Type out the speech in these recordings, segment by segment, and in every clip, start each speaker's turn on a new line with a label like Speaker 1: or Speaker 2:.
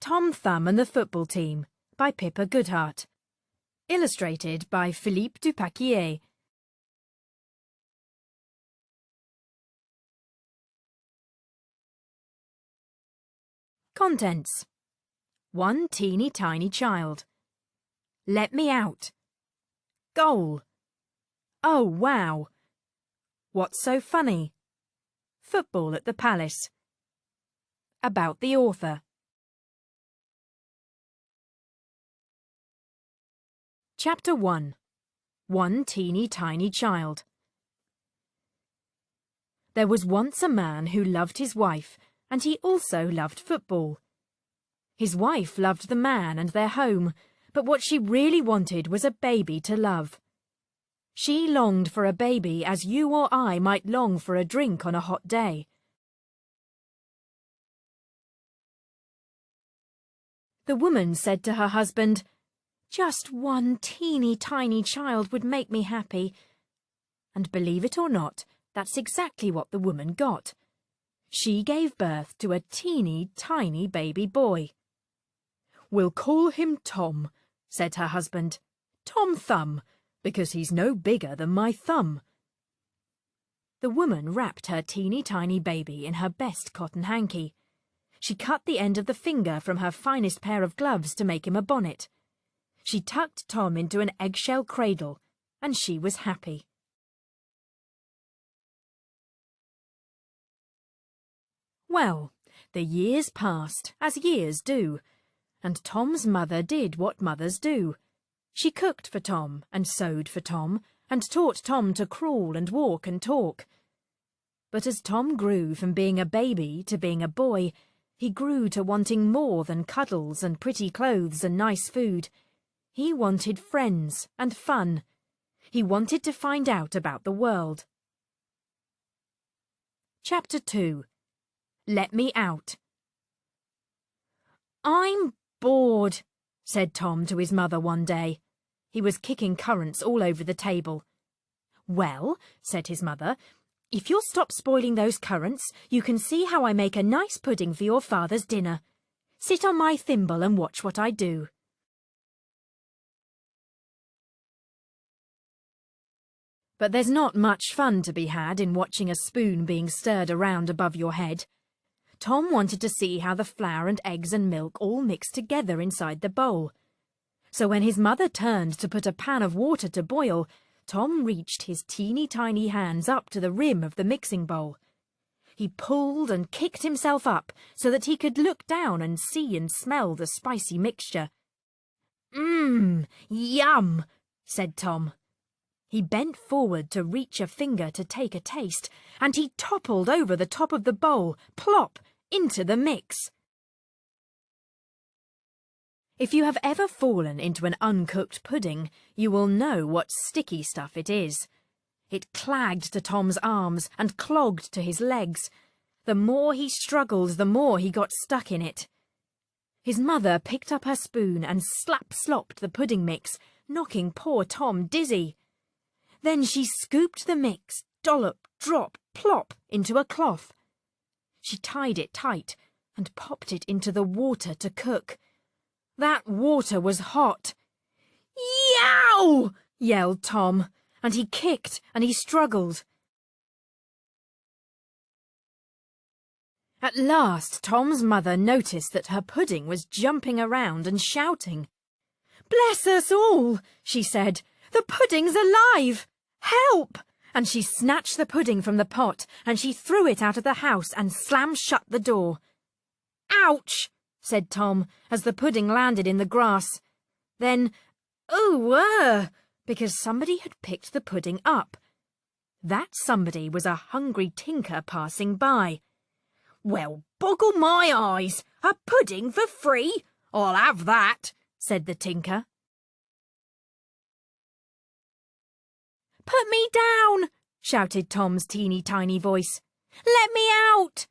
Speaker 1: Tom Thumb and the Football Team by Pippa Goodhart. Illustrated by Philippe Dupaquier. Contents. One teeny tiny child. Let me out. Goal. Oh, wow. What's so funny? Football at the Palace. About the author. Chapter 1. One teeny tiny child. There was once a man who loved his wife, and he also loved football. His wife loved the man and their home, but what she really wanted was a baby to love. She longed for a baby as you or I might long for a drink on a hot day. The woman said to her husband, "Just one teeny tiny child would make me happy." And believe it or not, that's exactly what the woman got. She gave birth to a teeny tiny baby boy. "We'll call him Tom," said her husband. "Tom Thumb, because he's no bigger than my thumb." The woman wrapped her teeny tiny baby in her best cotton hanky. She cut the end of the finger from her finest pair of gloves to make him a bonnet. She tucked Tom into an eggshell cradle, and she was happy. Well, the years passed, as years do, and Tom's mother did what mothers do. She cooked for Tom, and sewed for Tom, and taught Tom to crawl and walk and talk. But as Tom grew from being a baby to being a boy, he grew to wanting more than cuddles and pretty clothes and nice food. He wanted friends and fun. He wanted to find out about the world. Chapter 2. Let me out. "I'm bored," said Tom to his mother one day. He was kicking currants all over the table. "Well," said his mother, "if you'll stop spoiling those currants, you can see how I make a nice pudding for your father's dinner. Sit on my thimble and watch what I do." But there's not much fun to be had in watching a spoon being stirred around above your head. Tom wanted to see how the flour and eggs and milk all mixed together inside the bowl. So when his mother turned to put a pan of water to boil, Tom reached his teeny tiny hands up to the rim of the mixing bowl. He pulled and kicked himself up so that he could look down and see and smell the spicy mixture. Yum," said Tom. He bent forward to reach a finger to take a taste, and he toppled over the top of the bowl, plop, into the mix. If you have ever fallen into an uncooked pudding, you will know what sticky stuff it is. It clagged to Tom's arms and clogged to his legs. The more he struggled, the more he got stuck in it. His mother picked up her spoon and slap-slopped the pudding mix, knocking poor Tom dizzy. Then she scooped the mix, dollop, drop, plop, into a cloth. She tied it tight and popped it into the water to cook. That water was hot. "Yow!" yelled Tom, and he kicked and he struggled. At last, Tom's mother noticed that her pudding was jumping around and shouting. "Bless us all," she said. "The pudding's alive! Help!" And she snatched the pudding from the pot and she threw it out of the house and slammed shut the door. "Ouch!" said Tom as the pudding landed in the grass. Then, "Ooh, because somebody had picked the pudding up. That somebody was a hungry tinker passing by. "Well, boggle my eyes! A pudding for free? I'll have that," said the tinker. "Put me down!" shouted Tom's teeny tiny voice. "Let me out!"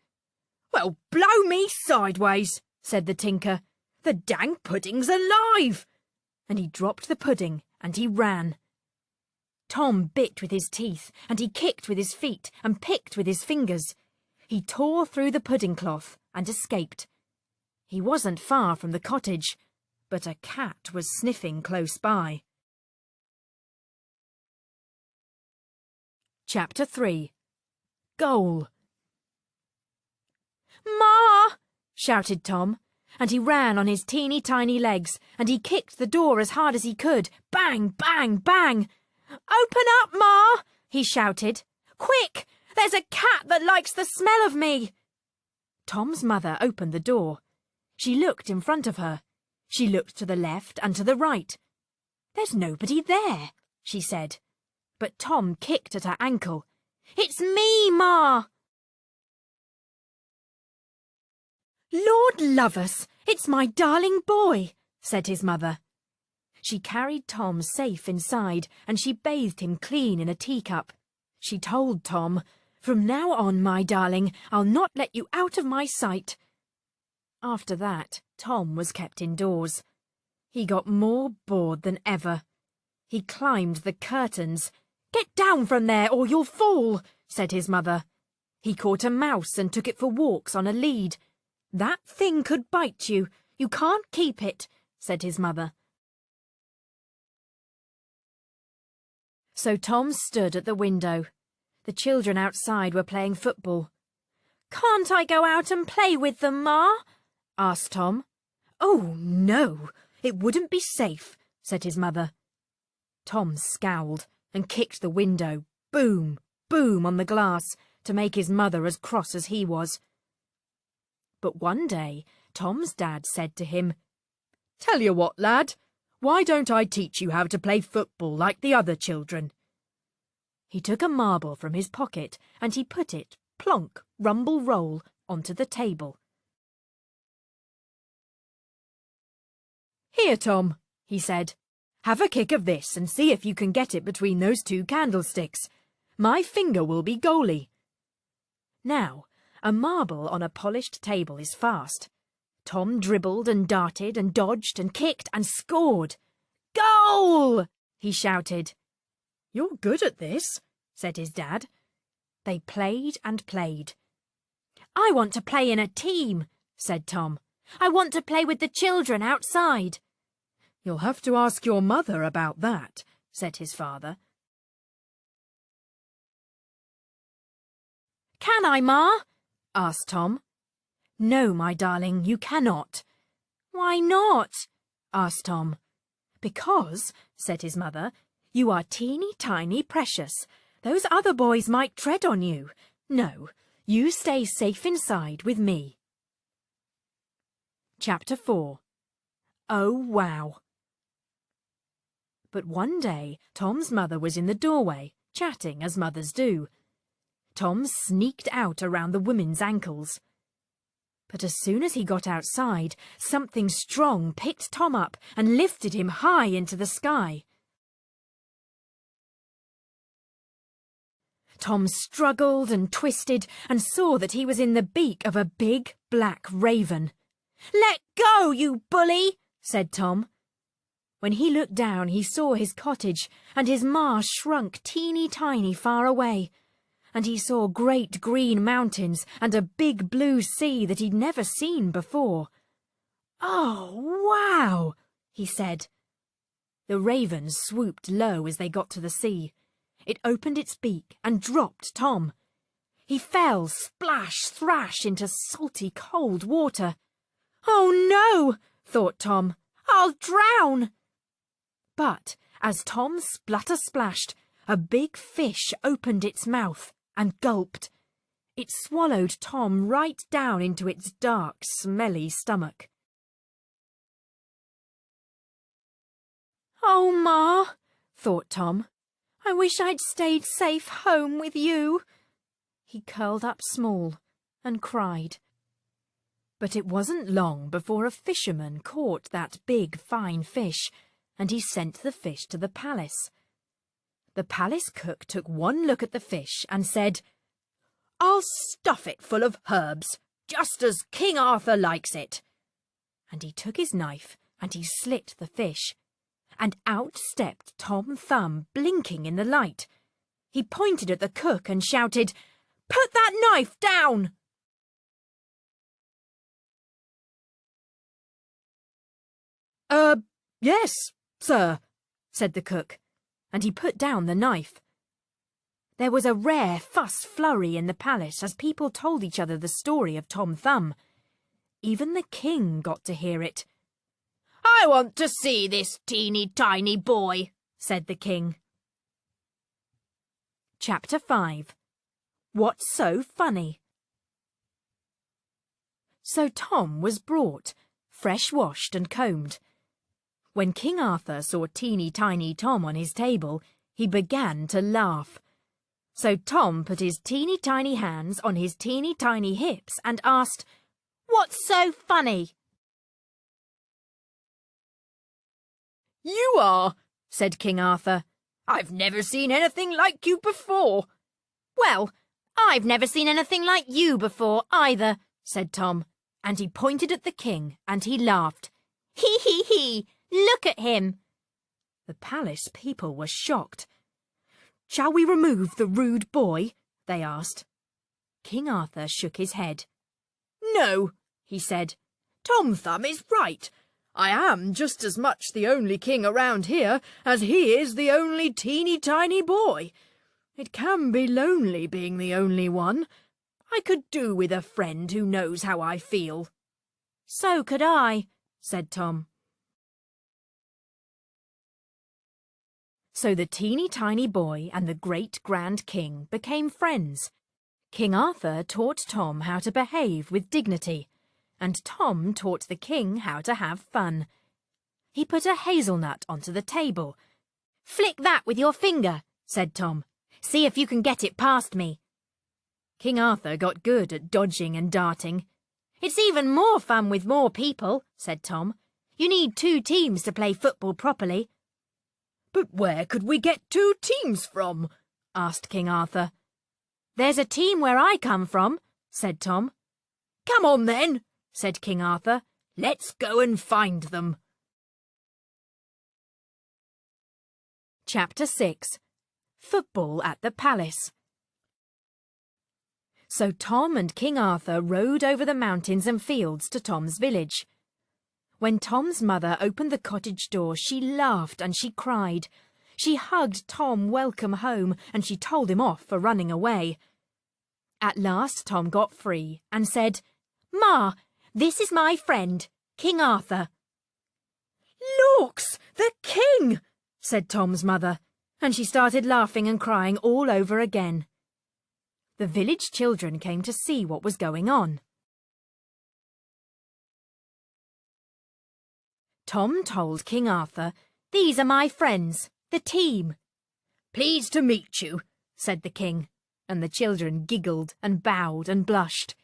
Speaker 1: "Well, blow me sideways," said the tinker. "The dang pudding's alive!" And he dropped the pudding and he ran. Tom bit with his teeth, and he kicked with his feet and picked with his fingers. He tore through the pudding cloth and escaped. He wasn't far from the cottage, but a cat was sniffing close by. Chapter 3. Goal. "Ma!" shouted Tom, and he ran on his teeny tiny legs, and he kicked the door as hard as he could. Bang, bang, bang! "Open up, Ma!" he shouted. "Quick! There's a cat that likes the smell of me!" Tom's mother opened the door. She looked in front of her. She looked to the left and to the right. "There's nobody there," she said. But Tom kicked at her ankle. "It's me, Ma!" "Lord love us, it's my darling boy," said his mother. She carried Tom safe inside, and she bathed him clean in a teacup. She told Tom, "From now on, my darling, I'll not let you out of my sight." After that, Tom was kept indoors. He got more bored than ever. He climbed the curtains. "Get down from there or you'll fall," said his mother. He caught a mouse and took it for walks on a lead. "That thing could bite you. You can't keep it," said his mother. So Tom stood at the window. The children outside were playing football. "Can't I go out and play with them, Ma?" asked Tom. "Oh, no, it wouldn't be safe," said his mother. Tom scowled and kicked the window, boom, boom, on the glass, to make his mother as cross as he was. But one day, Tom's dad said to him, "Tell you what, lad, why don't I teach you how to play football like the other children?" He took a marble from his pocket and he put it, plonk, rumble, roll, onto the table. "Here, Tom," he said. "Have a kick of this and see if you can get it between those two candlesticks. My finger will be goalie." Now, a marble on a polished table is fast. Tom dribbled and darted and dodged and kicked and scored. "Goal!" he shouted. "You're good at this," said his dad. They played and played. "I want to play in a team," said Tom. "I want to play with the children outside." "You'll have to ask your mother about that," said his father. "Can I, Ma?" asked Tom. "No, my darling, you cannot." "Why not?" asked Tom. "Because," said his mother, "you are teeny tiny precious. Those other boys might tread on you. No, you stay safe inside with me." Chapter 4. Oh, wow. But one day, Tom's mother was in the doorway, chatting as mothers do. Tom sneaked out around the women's ankles. But as soon as he got outside, something strong picked Tom up and lifted him high into the sky. Tom struggled and twisted and saw that he was in the beak of a big black raven. "Let go, you bully!" said Tom. When he looked down, he saw his cottage, and his ma shrunk teeny tiny far away. And he saw great green mountains and a big blue sea that he'd never seen before. "Oh, wow!" he said. The raven swooped low as they got to the sea. It opened its beak and dropped Tom. He fell splash thrash into salty cold water. "Oh no!" thought Tom. "I'll drown!" But as Tom splutter-splashed, a big fish opened its mouth and gulped. It swallowed Tom right down into its dark, smelly stomach. "Oh, Ma," thought Tom, "I wish I'd stayed safe home with you." He curled up small and cried. But it wasn't long before a fisherman caught that big, fine fish, and he sent the fish to the palace. The palace cook took one look at the fish and said, "I'll stuff it full of herbs, just as King Arthur likes it." And he took his knife and he slit the fish. And out stepped Tom Thumb, blinking in the light. He pointed at the cook and shouted, "Put that knife down!" Yes, sir," said the cook, and he put down the knife. There was a rare fuss-flurry in the palace as people told each other the story of Tom Thumb. Even the king got to hear it. "I want to see this teeny-tiny boy," said the king. Chapter 5. What's so funny? So Tom was brought, fresh washed and combed. When King Arthur saw teeny-tiny Tom on his table, he began to laugh. So Tom put his teeny-tiny hands on his teeny-tiny hips and asked, "What's so funny?" "You are," said King Arthur. "I've never seen anything like you before." "Well, I've never seen anything like you before either," said Tom, and he pointed at the king and he laughed. "Hee hee hee! Look at him!" The palace people were shocked. "Shall we remove the rude boy?" they asked. King Arthur shook his head. "No," he said. "Tom Thumb is right. I am just as much the only king around here as he is the only teeny-tiny boy. It can be lonely being the only one. I could do with a friend who knows how I feel." "So could I," said Tom. So the teeny-tiny boy and the great-grand king became friends. King Arthur taught Tom how to behave with dignity, and Tom taught the king how to have fun. He put a hazelnut onto the table. "Flick that with your finger," said Tom. "See if you can get it past me." King Arthur got good at dodging and darting. "It's even more fun with more people," said Tom. "You need 2 teams to play football properly." "But where could we get 2 teams from?" asked King Arthur. "There's a team where I come from," said Tom. "Come on then," said King Arthur. "Let's go and find them." Chapter 6. Football at the Palace. So Tom and King Arthur rode over the mountains and fields to Tom's village. When Tom's mother opened the cottage door, she laughed and she cried. She hugged Tom welcome home and she told him off for running away. At last Tom got free and said, "Ma, this is my friend, King Arthur." "Lawks, the king!" said Tom's mother, and she started laughing and crying all over again. The village children came to see what was going on. Tom told King Arthur, "These are my friends, the team." "Pleased to meet you," said the king, and the children giggled and bowed and blushed.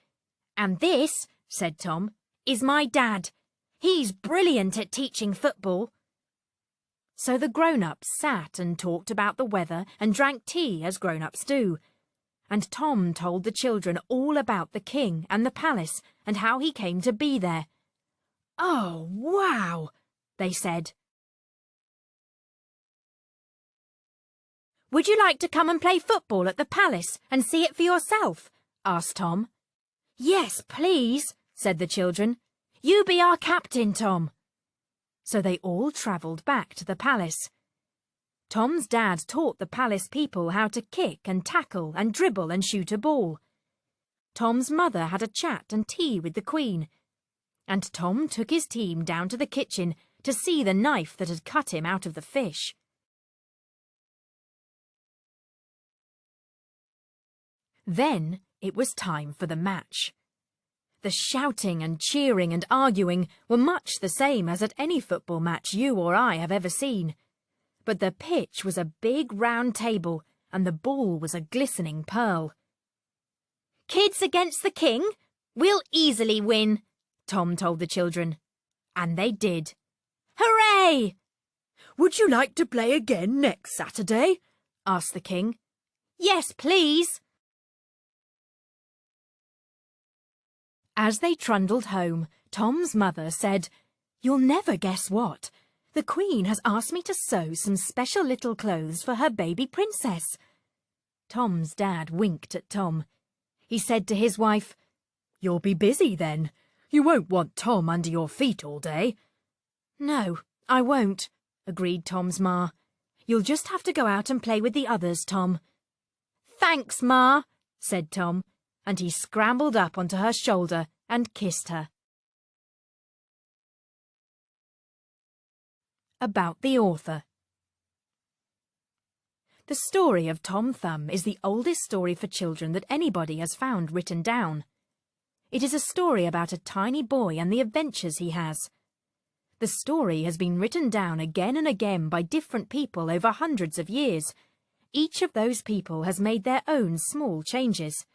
Speaker 1: "And this," said Tom, "is my dad. He's brilliant at teaching football." So the grown-ups sat and talked about the weather and drank tea as grown-ups do. And Tom told the children all about the king and the palace and how he came to be there. "Oh, wow!" they said. "Would you like to come and play football at the palace and see it for yourself?" asked Tom. "Yes, please," said the children. "You be our captain, Tom." So they all travelled back to the palace. Tom's dad taught the palace people how to kick and tackle and dribble and shoot a ball. Tom's mother had a chat and tea with the Queen. And Tom took his team down to the kitchen to see the knife that had cut him out of the fish. Then it was time for the match. The shouting and cheering and arguing were much the same as at any football match you or I have ever seen. But the pitch was a big round table and the ball was a glistening pearl. "Kids against the king? We'll easily win," Tom told the children. And they did. "Hooray!" "Would you like to play again next Saturday?" asked the king. "Yes, please." As they trundled home, Tom's mother said, "You'll never guess what. The Queen has asked me to sew some special little clothes for her baby princess." Tom's dad winked at Tom. He said to his wife, "You'll be busy then. You won't want Tom under your feet all day." No, I won't, agreed Tom's Ma. You'll just have to go out and play with the others, Tom. Thanks, Ma, said Tom, and he scrambled up onto her shoulder and kissed her. About the author. The story of Tom Thumb is the oldest story for children that anybody has found written down. It is a story about a tiny boy and the adventures he has. The story has been written down again and again by different people over hundreds of years. Each of those people has made their own small changes.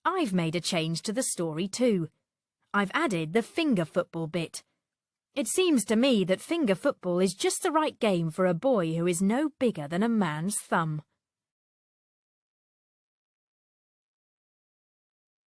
Speaker 1: I've made a change to the story too. I've added the finger football bit. It seems to me that finger football is just the right game for a boy who is no bigger than a man's thumb.